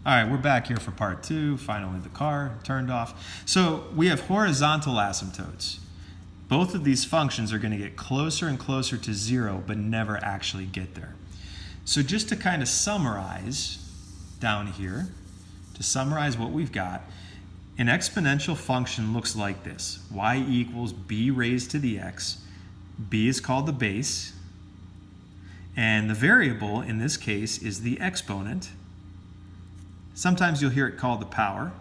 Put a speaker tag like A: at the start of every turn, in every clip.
A: All right, we're back here for part 2. Finally, the car turned off. So we have horizontal asymptotes. Both of these functions are going to get closer and closer to 0, but never actually get there. So just to kind of summarize down here, to summarize what we've got, an exponential function looks like this. Y equals b raised to the x. B is called the base. And the variable in this case is the exponent. Sometimes you'll hear it called the power.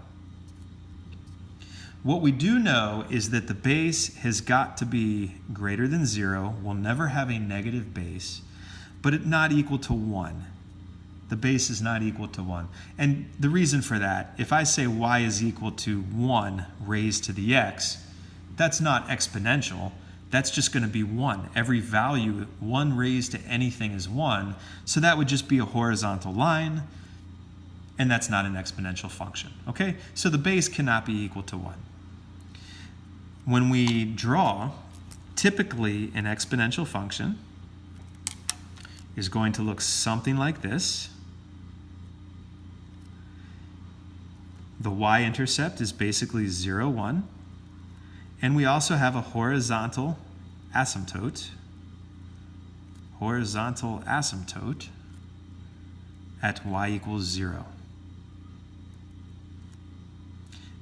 A: What we do know is that the base has got to be greater than 0. We'll never have a negative base, but it's not equal to 1. The base is not equal to 1. And the reason for that, if I say y is equal to 1 raised to the x, that's not exponential. That's just going to be 1. Every value, 1 raised to anything is 1. So that would just be a horizontal line. And that's not an exponential function, okay? So the base cannot be equal to 1. When we draw, typically an exponential function is going to look something like this. The y-intercept is basically 0, 1. And we also have a horizontal asymptote. Horizontal asymptote at y equals 0.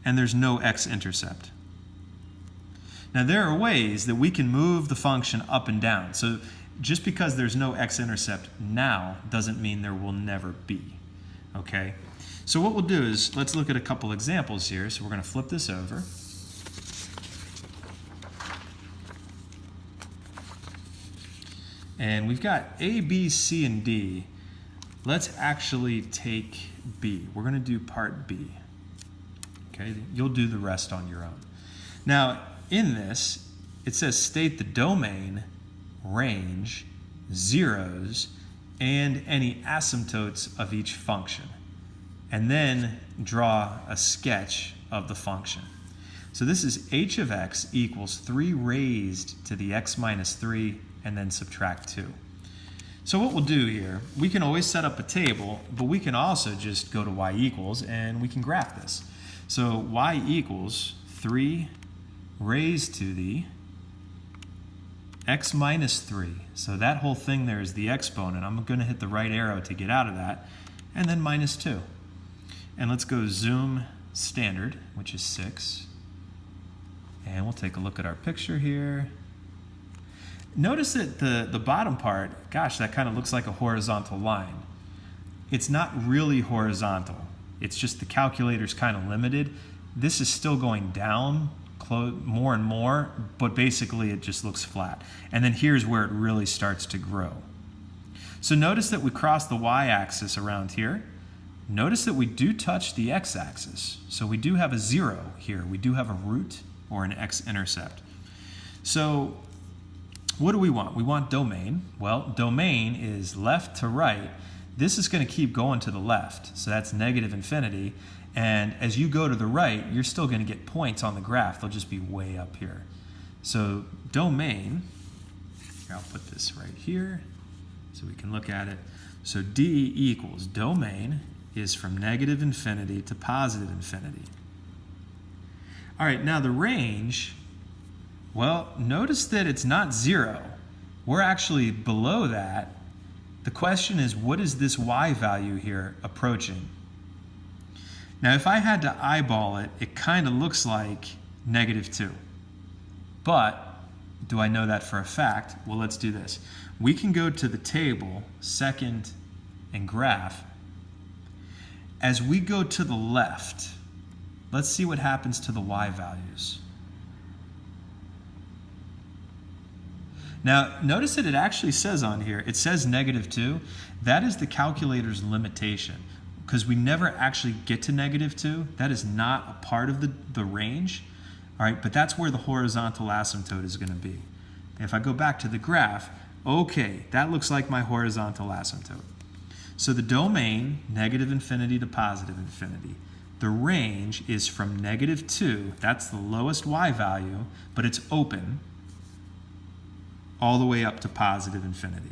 A: And there's no x-intercept. Now there are ways that we can move the function up and down. So just because there's no x-intercept now doesn't mean there will never be, okay? So what we'll do is, let's look at a couple examples here. So we're going to flip this over. And we've got A, B, C, and D. Let's actually take B. We're going to do part B. Okay, you'll do the rest on your own. Now, in this, it says state the domain, range, zeros, and any asymptotes of each function. And then draw a sketch of the function. So this is h of x equals 3 raised to the x minus 3, and then subtract 2. So what we'll do here, we can always set up a table, but we can also just go to y equals, and we can graph this. So y equals 3 raised to the x minus 3. So that whole thing there is the exponent. I'm going to hit the right arrow to get out of that, and then minus 2. And let's go zoom standard, which is 6. And we'll take a look at our picture here. Notice that the bottom part, gosh, that kind of looks like a horizontal line. It's not really horizontal. It's just the calculator's kind of limited. This is still going down more and more, but basically it just looks flat. And then here's where it really starts to grow. So notice that we cross the y-axis around here. Notice that we do touch the x-axis. So we do have a 0 here. We do have a root or an x-intercept. So what do we want? We want domain. Well, domain is left to right. This is going to keep going to the left, so that's negative infinity. And as you go to the right, you're still going to get points on the graph. They'll just be way up here. So domain, here, I'll put this right here so we can look at it. So D equals domain is from negative infinity to positive infinity. All right, now the range, well, notice that it's not 0. We're actually below that. The question is, what is this y value here approaching? Now, if I had to eyeball it, it kind of looks like negative 2. But do I know that for a fact? Well, let's do this. We can go to the table, second, and graph. As we go to the left, let's see what happens to the y values. Now, notice that it actually says on here, it says negative 2. That is the calculator's limitation, because we never actually get to negative 2. That is not a part of the range. All right, but that's where the horizontal asymptote is going to be. If I go back to the graph, okay, that looks like my horizontal asymptote. So the domain, negative infinity to positive infinity. The range is from negative 2, that's the lowest y value, but it's open, all the way up to positive infinity.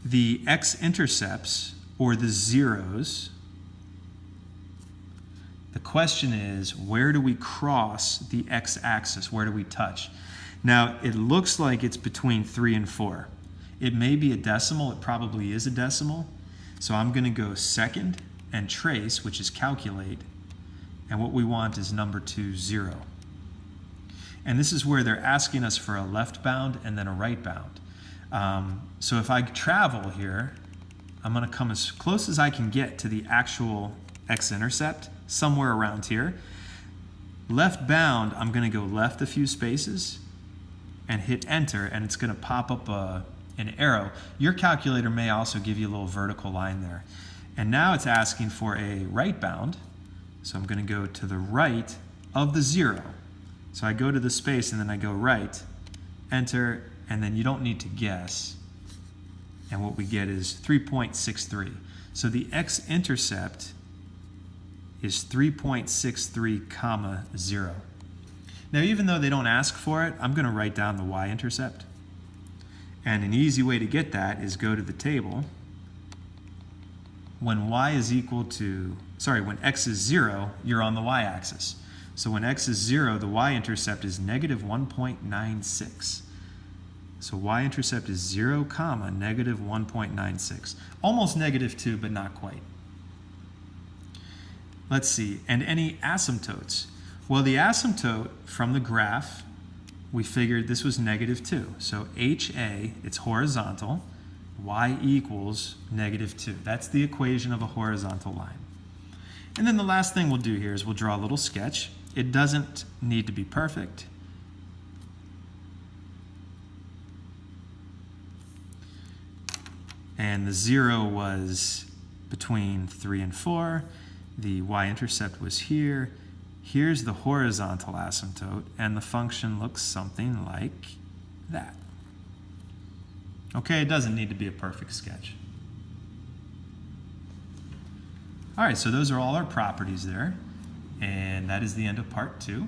A: the X-intercepts, or the zeros, the question is, where do we cross the x-axis? Where do we touch? Now, it looks like it's between 3 and 4. It may be a decimal. It probably is a decimal. So I'm going to go second and trace, which is calculate. And what we want is number 2, 0. And this is where they're asking us for a left bound and then a right bound. So if I travel here, I'm going to come as close as I can get to the actual x-intercept, somewhere around here. Left bound, I'm going to go left a few spaces and hit enter, and it's going to pop up an arrow. Your calculator may also give you a little vertical line there. And now it's asking for a right bound, so I'm going to go to the right of the 0. So I go to the space and then I go right, enter, and then you don't need to guess. And what we get is 3.63. So the x-intercept is 3.63 comma 0. Now, even though they don't ask for it, I'm going to write down the y-intercept. And an easy way to get that is go to the table. When y is equal to, when x is 0, you're on the y-axis. So when x is 0, the y-intercept is negative 1.96. So y-intercept is 0 comma negative 1.96. Almost negative 2, but not quite. Let's see, and any asymptotes? Well, the asymptote from the graph, we figured this was negative 2. So HA, it's horizontal, y equals negative 2. That's the equation of a horizontal line. And then the last thing we'll do here is we'll draw a little sketch. It doesn't need to be perfect. And the 0 was between 3 and 4. The y-intercept was here. Here's the horizontal asymptote, and the function looks something like that. Okay, it doesn't need to be a perfect sketch. All right, so those are all our properties there, and that is the end of part 2.